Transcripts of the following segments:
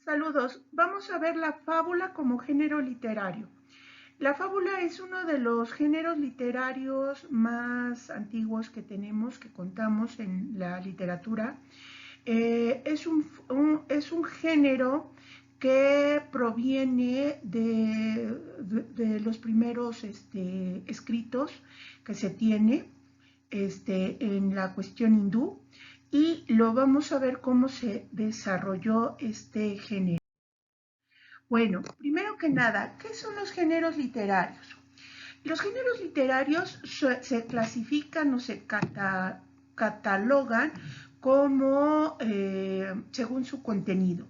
Saludos. Vamos a ver la fábula como género literario. La fábula es uno de los géneros literarios más antiguos que tenemos, que contamos en la literatura. Es un género que proviene de los primeros escritos que se tiene en la cuestión hindú, y lo vamos a ver cómo se desarrolló este género. Bueno, primero que nada, ¿qué son los géneros literarios? Los géneros literarios se clasifican o se catalogan como según su contenido.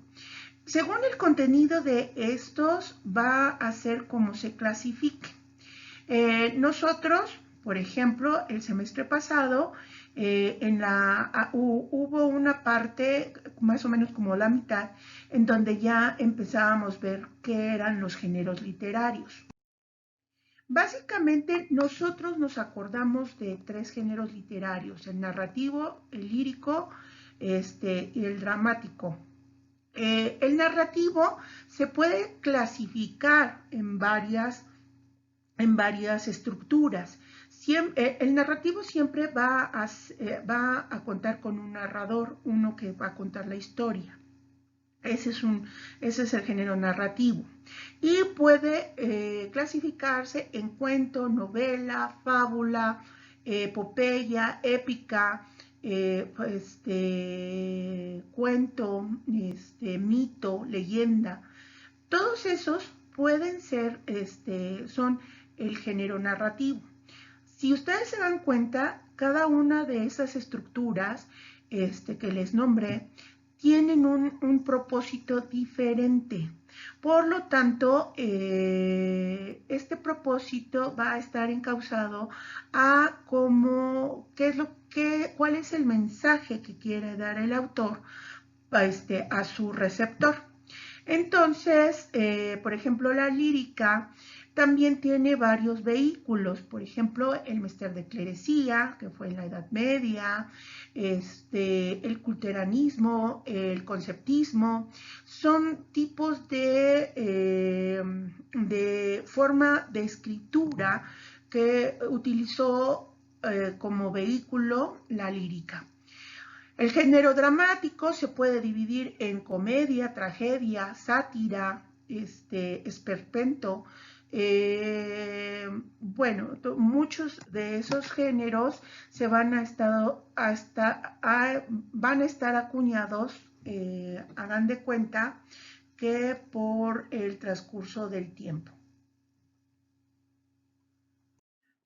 Según el contenido de estos va a ser como se clasifique. Nosotros, por ejemplo, el semestre pasado, hubo una parte, más o menos como la mitad, en donde ya empezábamos a ver qué eran los géneros literarios. Básicamente, nosotros nos acordamos de tres géneros literarios: el narrativo, el lírico, y el dramático. El narrativo se puede clasificar en varias estructuras. El narrativo siempre va a contar con un narrador, uno que va a contar la historia. Ese es el género narrativo. Y puede clasificarse en cuento, novela, fábula, epopeya, épica, cuento, mito, leyenda. Todos esos pueden ser, son el género narrativo. Si ustedes se dan cuenta, cada una de esas estructuras que les nombré tienen un propósito diferente. Por lo tanto, este propósito va a estar encauzado a cuál es el mensaje que quiere dar el autor a su receptor. Entonces, por ejemplo, la lírica también tiene varios vehículos. Por ejemplo, el Mester de Clerecía, que fue en la Edad Media, el culteranismo, el conceptismo. Son tipos de forma de escritura que utilizó como vehículo la lírica. El género dramático se puede dividir en comedia, tragedia, sátira, esperpento. Bueno, muchos de esos géneros van a estar acuñados, hagan de cuenta que por el transcurso del tiempo.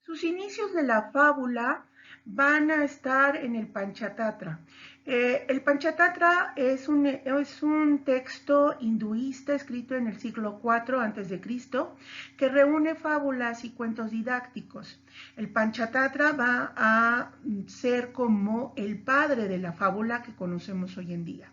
Sus inicios de la fábula van a estar en el Panchatatra. El Panchatatra es un texto hinduista escrito en el siglo IV a.C. que reúne fábulas y cuentos didácticos. El Panchatatra va a ser como el padre de la fábula que conocemos hoy en día.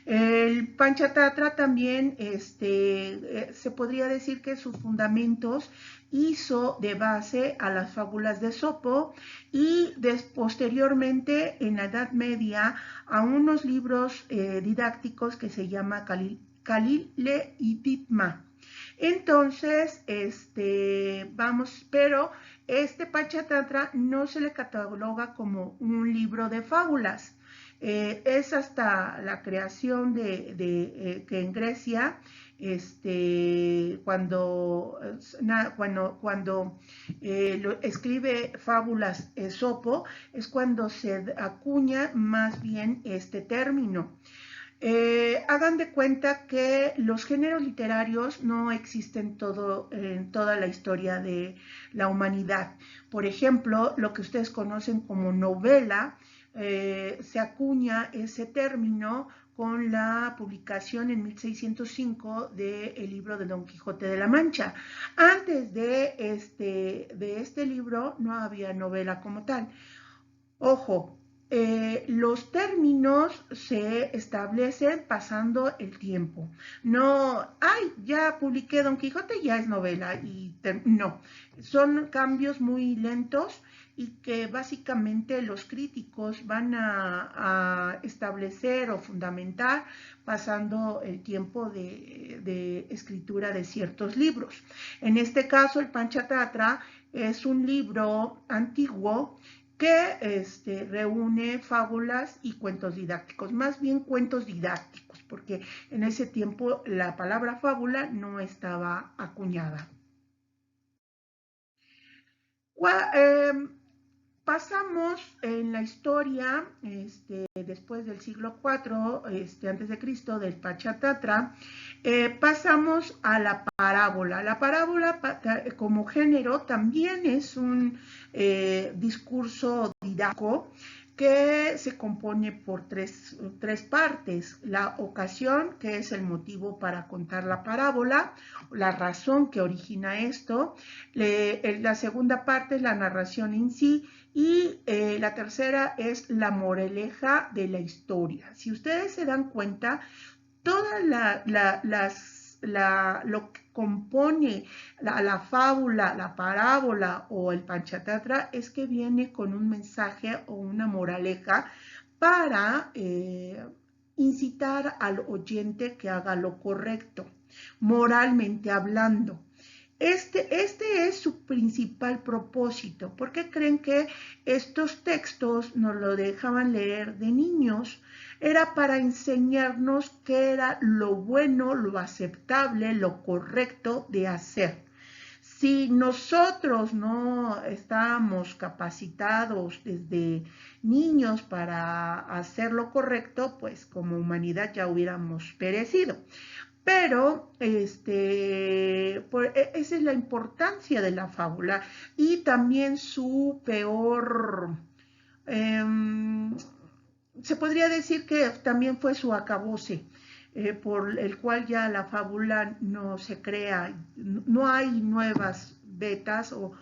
El Panchatatra también se podría decir que sus fundamentos hizo de base a las fábulas de Esopo, y posteriormente en la Edad Media a unos libros didácticos que se llama Kalile y Ditma. Entonces, pero este Panchatatra no se le cataloga como un libro de fábulas. Es hasta la creación que en Grecia, cuando escribe fábulas Esopo, es cuando se acuña más bien este término. Hagan de cuenta que los géneros literarios no existen en toda la historia de la humanidad. Por ejemplo, lo que ustedes conocen como novela, se acuña ese término con la publicación en 1605 del libro de Don Quijote de la Mancha. Antes de este libro no había novela como tal. Ojo, los términos se establecen pasando el tiempo. No, ya publiqué Don Quijote, ya es novela. No, son cambios muy lentos y que básicamente los críticos van a establecer o fundamentar pasando el tiempo de escritura de ciertos libros. En este caso, el Panchátatra es un libro antiguo que reúne fábulas y cuentos didácticos, más bien cuentos didácticos, porque en ese tiempo la palabra fábula no estaba acuñada. Pasamos en la historia, después del siglo IV, antes de Cristo, del Panchátatra, pasamos a la parábola. La parábola como género también es un discurso didáctico que se compone por tres partes. La ocasión, que es el motivo para contar la parábola, la razón que origina esto. La segunda parte es la narración en sí, y la tercera es la moraleja de la historia. Si ustedes se dan cuenta, todas lo que compone la fábula, la parábola o el Panchátatra es que viene con un mensaje o una moraleja para incitar al oyente que haga lo correcto, moralmente hablando. Este es su principal propósito. ¿Por qué creen que estos textos nos lo dejaban leer de niños? Era para enseñarnos qué era lo bueno, lo aceptable, lo correcto de hacer. Si nosotros no estábamos capacitados desde niños para hacer lo correcto, pues como humanidad ya hubiéramos perecido. Pero esa es la importancia de la fábula y también su peor, se podría decir que también fue su acabose, por el cual ya la fábula no se crea, no hay nuevas betas o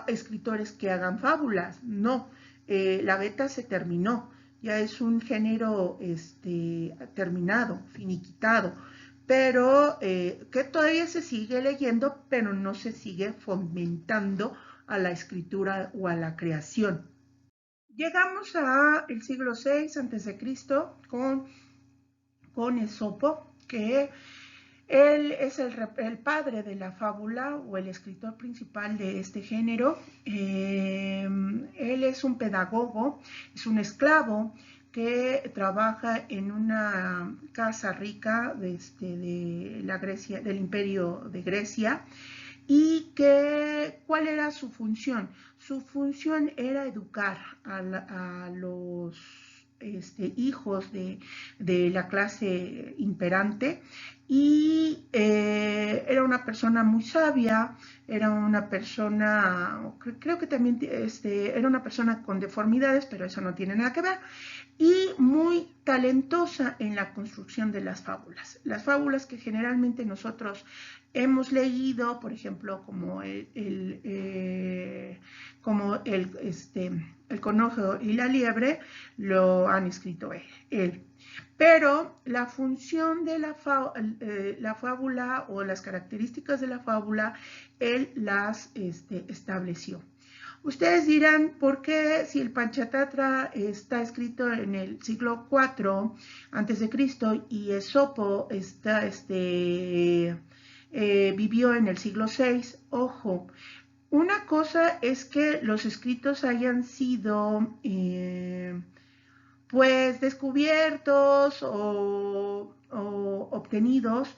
escritores que hagan fábulas, no, la beta se terminó, ya es un género terminado, finiquitado, pero que todavía se sigue leyendo, pero no se sigue fomentando a la escritura o a la creación. Llegamos al siglo VI a.C. con Esopo, que él es el padre de la fábula o el escritor principal de este género. Él es un pedagogo, es un esclavo que trabaja en una casa rica de la Grecia, del Imperio de Grecia. ¿Y cuál era su función? Su función era educar a los hijos de la clase imperante, y era una persona muy sabia, era una persona, creo que también era una persona con deformidades, pero eso no tiene nada que ver, y muy talentosa en la construcción de las fábulas. Las fábulas que generalmente nosotros hemos leído, por ejemplo, como el conejo y la liebre, lo han escrito él. Pero la función de la fábula o las características de la fábula, él las estableció. Ustedes dirán, ¿por qué si el Panchátatra está escrito en el siglo IV a.C. y Esopo vivió en el siglo VI? Ojo, una cosa es que los escritos hayan sido pues descubiertos o obtenidos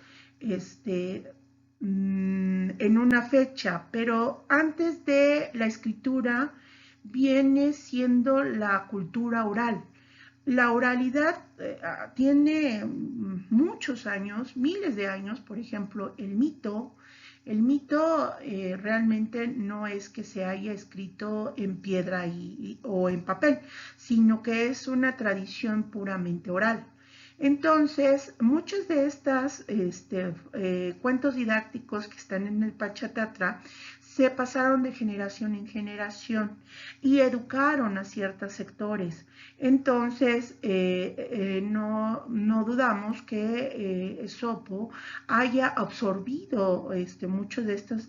en una fecha, pero antes de la escritura viene siendo la cultura oral. La oralidad tiene muchos años, miles de años. Por ejemplo, el mito realmente no es que se haya escrito en piedra o en papel, sino que es una tradición puramente oral. Entonces, muchos de estos cuentos didácticos que están en el Panchátatra se pasaron de generación en generación y educaron a ciertos sectores. Entonces, no dudamos que Esopo haya absorbido muchos de estos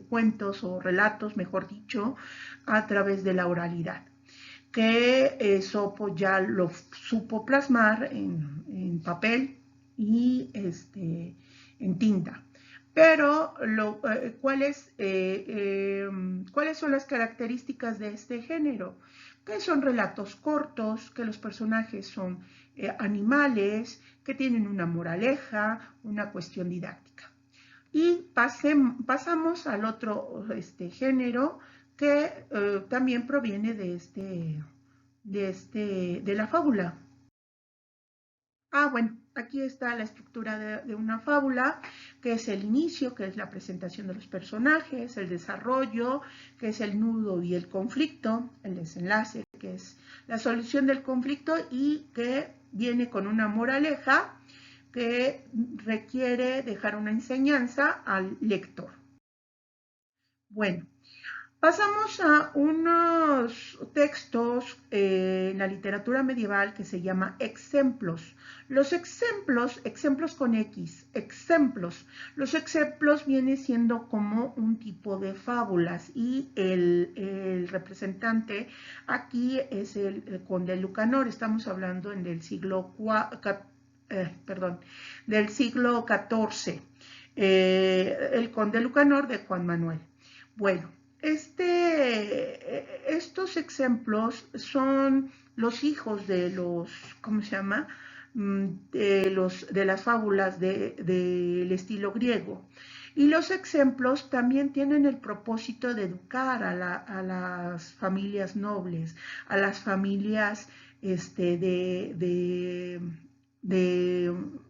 cuentos o relatos, mejor dicho, a través de la oralidad, que Esopo ya lo supo plasmar en papel y en tinta. Pero, ¿cuáles son las características de este género? Que son relatos cortos, que los personajes son animales, que tienen una moraleja, una cuestión didáctica. Y pasamos al otro género que también proviene de la fábula. Bueno, aquí está la estructura de una fábula, que es el inicio, que es la presentación de los personajes, el desarrollo, que es el nudo y el conflicto, el desenlace, que es la solución del conflicto y que viene con una moraleja que requiere dejar una enseñanza al lector. Bueno, pasamos a unos textos en la literatura medieval que se llama exemplos. Los ejemplos con X, exemplos. Los exemplos viene siendo como un tipo de fábulas y el representante aquí es el conde Lucanor. Estamos hablando del siglo XIV. El conde Lucanor de Juan Manuel. Bueno, estos ejemplos son los hijos de los, ¿cómo se llama? De las fábulas del estilo griego. Y los ejemplos también tienen el propósito de educar a las familias nobles, a las familias de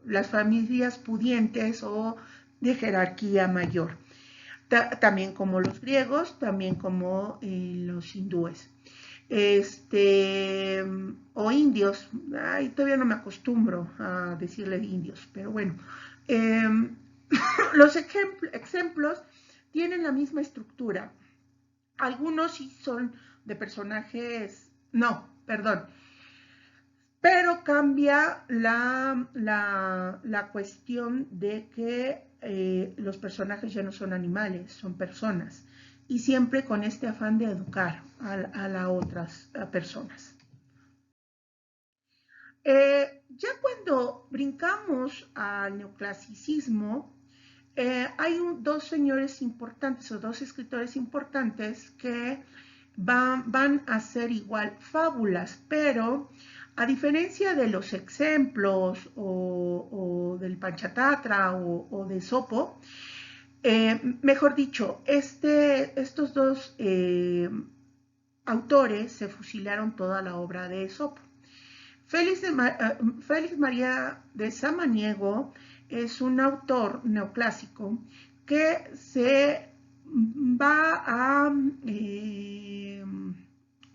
las familias pudientes o de jerarquía mayor. También como los griegos, también como los hindúes. O indios, todavía no me acostumbro a decirle indios, pero bueno. Los ejemplos tienen la misma estructura. Algunos sí son de personajes, no, perdón, pero cambia la cuestión de que los personajes ya no son animales, son personas, y siempre con este afán de educar a las otras personas. Ya cuando brincamos al neoclasicismo, hay dos señores importantes o dos escritores importantes que van a ser igual fábulas, pero a diferencia de los ejemplos o del Panchátatra o de Esopo, mejor dicho, estos dos autores se fusilaron toda la obra de Esopo. Félix María de Samaniego es un autor neoclásico que se va a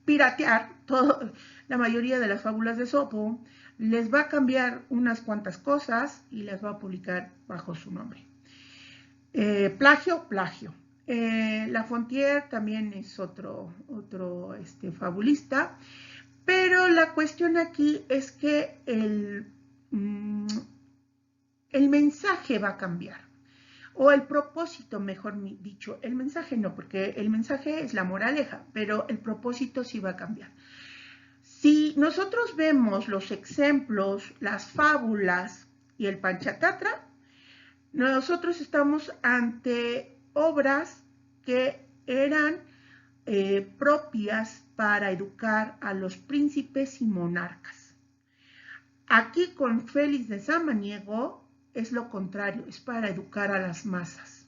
piratear la mayoría de las fábulas de Esopo, les va a cambiar unas cuantas cosas y las va a publicar bajo su nombre. Plagio. La Fontier también es otro fabulista, pero la cuestión aquí es que el mensaje va a cambiar, o el propósito, mejor dicho. El mensaje no, porque el mensaje es la moraleja, pero el propósito sí va a cambiar. Si nosotros vemos los ejemplos, las fábulas y el Panchátatra, nosotros estamos ante obras que eran propias para educar a los príncipes y monarcas. Aquí con Félix de Samaniego es lo contrario, es para educar a las masas.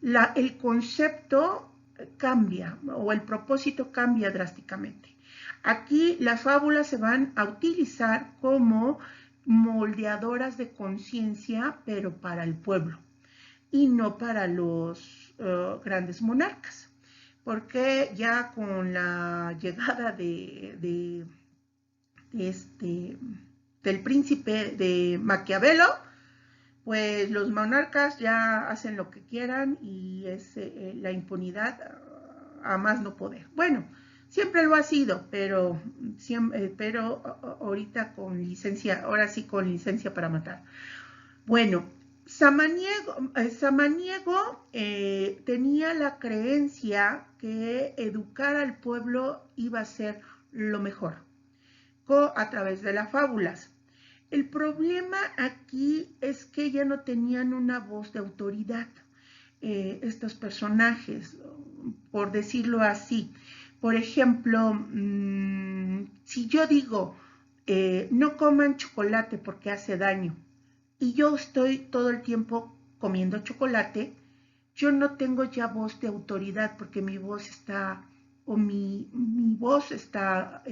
El concepto cambia o el propósito cambia drásticamente. Aquí las fábulas se van a utilizar como moldeadoras de conciencia, pero para el pueblo y no para los grandes monarcas, porque ya con la llegada del príncipe de Maquiavelo, pues los monarcas ya hacen lo que quieran y es la impunidad a más no poder. Bueno, siempre lo ha sido, pero ahorita con licencia, ahora sí con licencia para matar. Bueno, Samaniego tenía la creencia que educar al pueblo iba a ser lo mejor a través de las fábulas. El problema aquí es que ya no tenían una voz de autoridad estos personajes, por decirlo así. Por ejemplo, si yo digo, no coman chocolate porque hace daño, y yo estoy todo el tiempo comiendo chocolate, yo no tengo ya voz de autoridad porque mi voz está, o mi voz está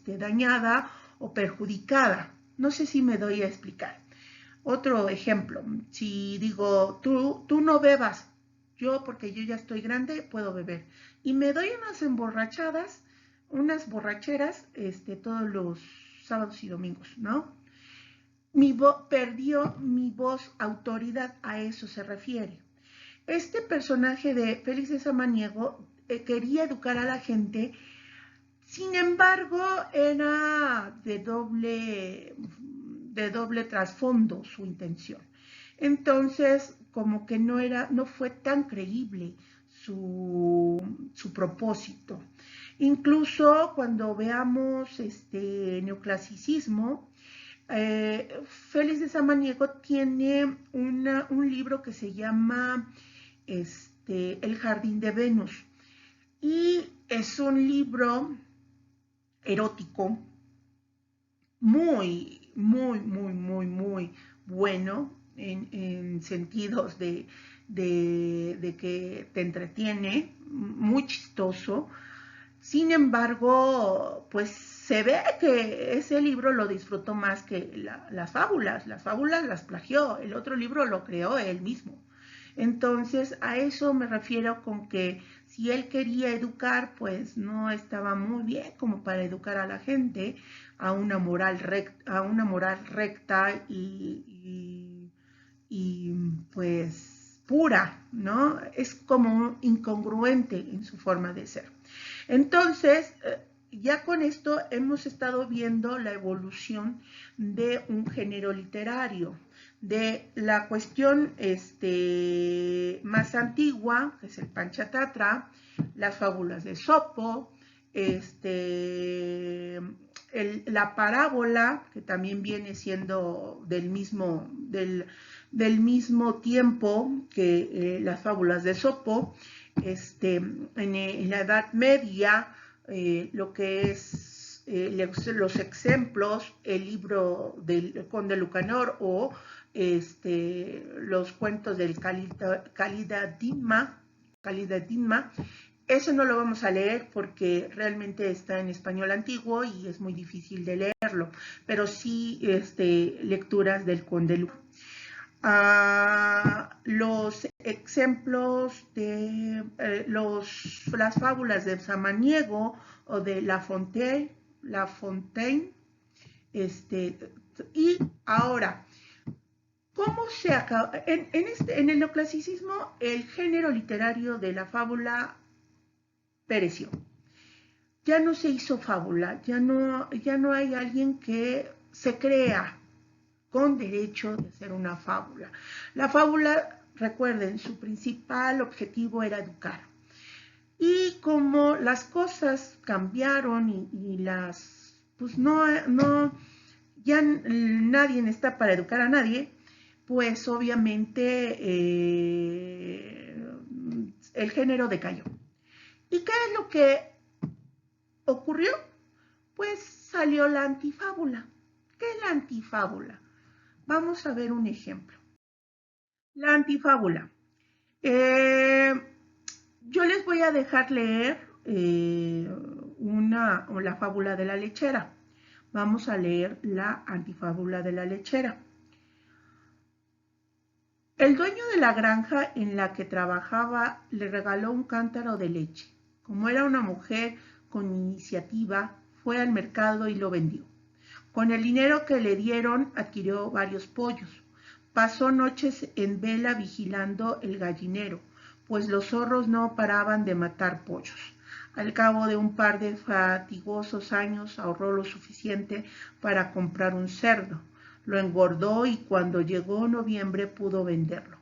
dañada o perjudicada. No sé si me doy a explicar. Otro ejemplo, si digo, tú no bebas, yo porque yo ya estoy grande puedo beber. Y me doy unas emborrachadas, unas borracheras todos los sábados y domingos, ¿no? Perdió mi voz, autoridad, a eso se refiere. Este personaje de Félix de Samaniego quería educar a la gente, sin embargo, era de doble trasfondo su intención. Entonces, como que no fue tan creíble su propósito. Incluso cuando veamos este neoclasicismo, Félix de Samaniego tiene un libro que se llama El Jardín de Venus. Y es un libro erótico muy, muy, muy, muy, muy bueno en sentidos de que te entretiene, muy chistoso. Sin embargo, pues se ve que ese libro lo disfrutó más que las fábulas. Las fábulas las plagió, el otro libro lo creó él mismo. Entonces, a eso me refiero con que si él quería educar, pues no estaba muy bien como para educar a la gente a una moral recta y pues pura, ¿no? Es como incongruente en su forma de ser. Entonces, ya con esto hemos estado viendo la evolución de un género literario, de la cuestión más antigua, que es el Panchátatra, las fábulas de Esopo, la parábola, que también viene siendo del mismo tiempo que las fábulas de Esopo, en la Edad Media, lo que es los ejemplos, el libro del Conde Lucanor o los cuentos del Khalida Dinma, eso no lo vamos a leer porque realmente está en español antiguo y es muy difícil de leerlo, pero sí lecturas del Conde Lucanor. Los ejemplos de las fábulas de Samaniego o de La Fontaine, y ahora, ¿cómo se acaba? En el neoclasicismo, el género literario de la fábula pereció. Ya no se hizo fábula, ya no hay alguien que se crea con derecho de hacer una fábula. La fábula, recuerden, su principal objetivo era educar. Y como las cosas cambiaron y pues ya nadie está para educar a nadie, pues obviamente el género decayó. ¿Y qué es lo que ocurrió? Pues salió la antifábula. ¿Qué es la antifábula? Vamos a ver un ejemplo. La antifábula. Yo les voy a dejar leer la fábula de la lechera. Vamos a leer la antifábula de la lechera. El dueño de la granja en la que trabajaba le regaló un cántaro de leche. Como era una mujer con iniciativa, fue al mercado y lo vendió. Con el dinero que le dieron adquirió varios pollos. Pasó noches en vela vigilando el gallinero, pues los zorros no paraban de matar pollos. Al cabo de un par de fatigosos años ahorró lo suficiente para comprar un cerdo. Lo engordó y cuando llegó noviembre pudo venderlo.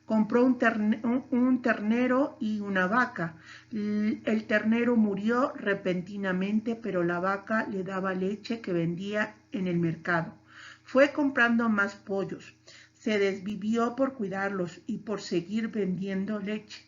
Compró un ternero y una vaca. El ternero murió repentinamente, pero la vaca le daba leche que vendía en el mercado. Fue comprando más pollos. Se desvivió por cuidarlos y por seguir vendiendo leche.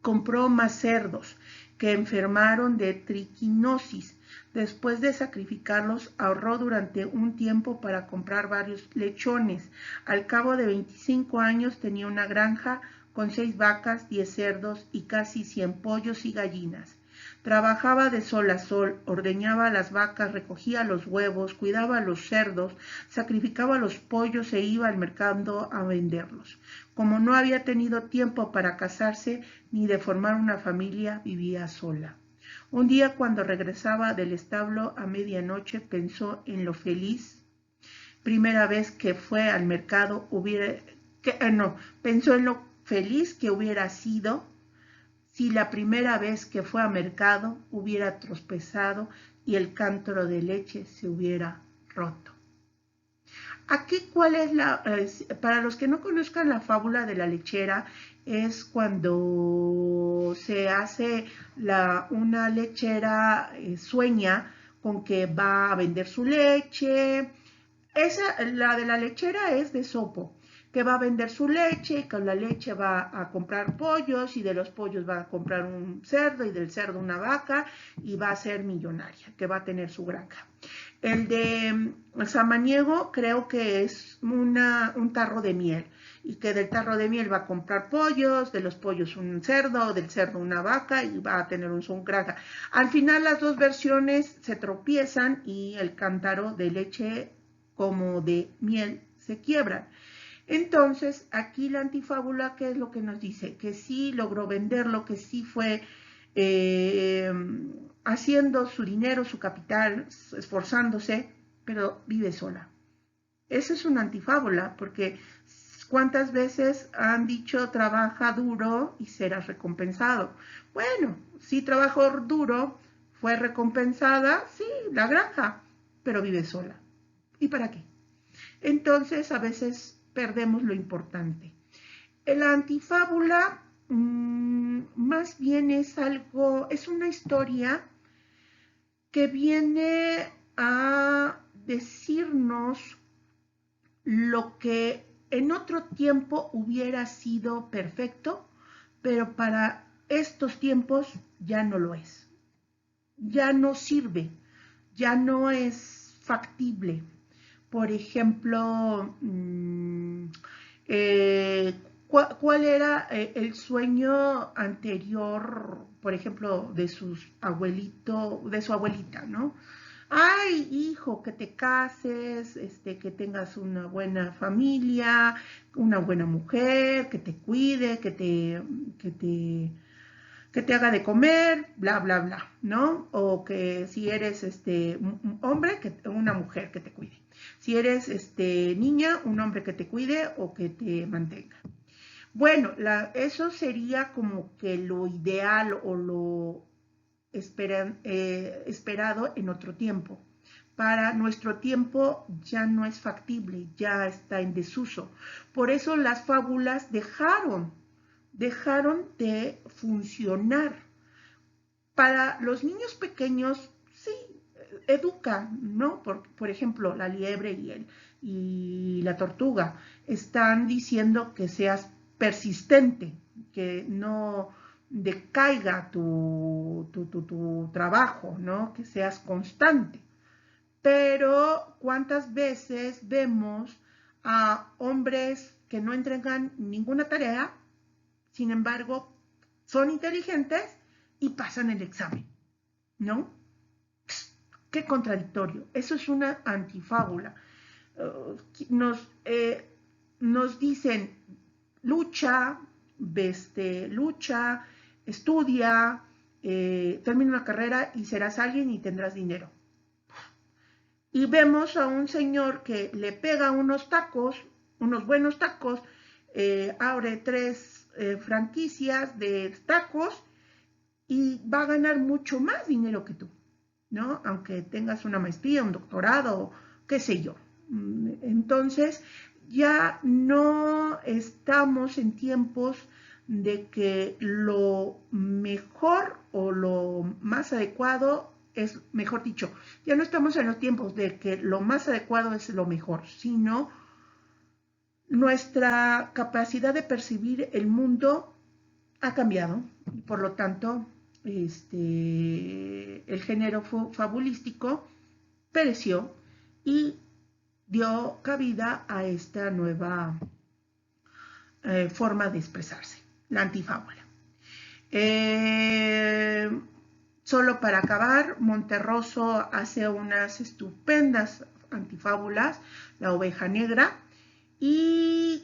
Compró más cerdos, que enfermaron de triquinosis. Después de sacrificarlos, ahorró durante un tiempo para comprar varios lechones. Al cabo de 25 años tenía una granja con 6 vacas, 10 cerdos y casi 100 pollos y gallinas. Trabajaba de sol a sol, ordeñaba las vacas, recogía los huevos, cuidaba los cerdos, sacrificaba los pollos e iba al mercado a venderlos. Como no había tenido tiempo para casarse ni de formar una familia, vivía sola. Un día cuando regresaba del establo a medianoche pensó en lo feliz, primera vez que fue al mercado pensó en lo feliz que hubiera sido si la primera vez que fue a mercado hubiera tropezado y el cántaro de leche se hubiera roto. Aquí, para los que no conozcan la fábula de la lechera, es cuando se hace una lechera, sueña con que va a vender su leche. La de la lechera es de Sopo, que va a vender su leche y con la leche va a comprar pollos y de los pollos va a comprar un cerdo y del cerdo una vaca y va a ser millonaria, que va a tener su granja. El de Samaniego creo que es un tarro de miel y que del tarro de miel va a comprar pollos, de los pollos un cerdo, del cerdo una vaca y va a tener un granja. Al final las dos versiones se tropiezan y el cántaro de leche como de miel se quiebran. Entonces, aquí la antifábula, ¿qué es lo que nos dice? Que sí logró venderlo, que sí fue eh, haciendo su dinero, su capital, esforzándose, pero vive sola. Esa es una antifábula, porque ¿cuántas veces han dicho trabaja duro y serás recompensado? Bueno, sí trabajó duro, fue recompensada, sí, la granja, pero vive sola. ¿Y para qué? Entonces a veces perdemos lo importante. La antifábula más bien es una historia que viene a decirnos lo que en otro tiempo hubiera sido perfecto, pero para estos tiempos ya no lo es. Ya no sirve, ya no es factible. Por ejemplo, ¿cuál era el sueño anterior, por ejemplo, de su abuelita, ¿no? Ay, hijo, que te cases, que tengas una buena familia, una buena mujer, que te cuide, que te haga de comer, bla, bla, bla, ¿no? O que si eres un hombre, una mujer que te cuide. Si eres niña, un hombre que te cuide o que te mantenga. Bueno, eso sería como que lo ideal o lo esperado en otro tiempo. Para nuestro tiempo ya no es factible, ya está en desuso. Por eso las fábulas dejaron de funcionar. Para los niños pequeños, sí, educa, ¿no? Por ejemplo, la liebre y la tortuga están diciendo que seas persistente, que no decaiga tu trabajo, ¿no? Que seas constante. Pero ¿cuántas veces vemos a hombres que no entregan ninguna tarea, sin embargo, son inteligentes y pasan el examen, ¿no? Qué contradictorio. Eso es una antifábula. Nos dicen, lucha, lucha, estudia, termina una carrera y serás alguien y tendrás dinero. Y vemos a un señor que le pega unos tacos unos buenos tacos, abre 3 franquicias de tacos y va a ganar mucho más dinero que tú, ¿no? Aunque tengas una maestría, un doctorado, qué sé yo. Entonces, ya no estamos en tiempos de que lo mejor o lo más adecuado es, mejor dicho, ya no estamos en los tiempos de que lo más adecuado es lo mejor, sino nuestra capacidad de percibir el mundo ha cambiado y por lo tanto el género fabulístico pereció y dio cabida a esta nueva forma de expresarse, la antifábula. Eh, Solo para acabar, Monterroso hace unas estupendas antifábulas, La oveja negra, y,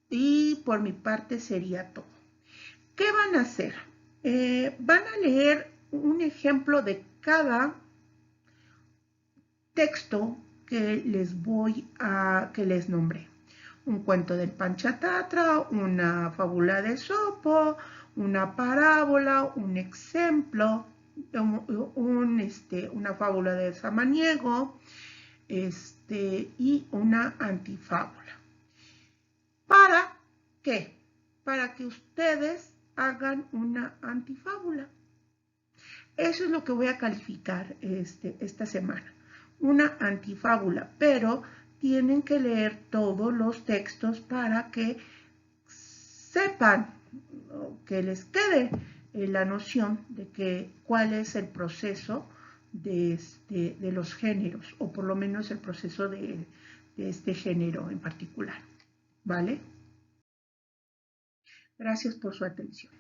y por mi parte sería todo. ¿Qué van a hacer? Van a leer un ejemplo de cada texto que les nombré. Un cuento del Panchatatra, una fábula de Sopo, una parábola, un ejemplo, una fábula de Samaniego, y una antifábula. ¿Para qué? Para que ustedes hagan una antifábula. Eso es lo que voy a calificar esta semana. Una antifábula, pero tienen que leer todos los textos para que sepan, que les quede la noción de que cuál es el proceso de los géneros, o por lo menos el proceso de este género en particular. ¿Vale? Gracias por su atención.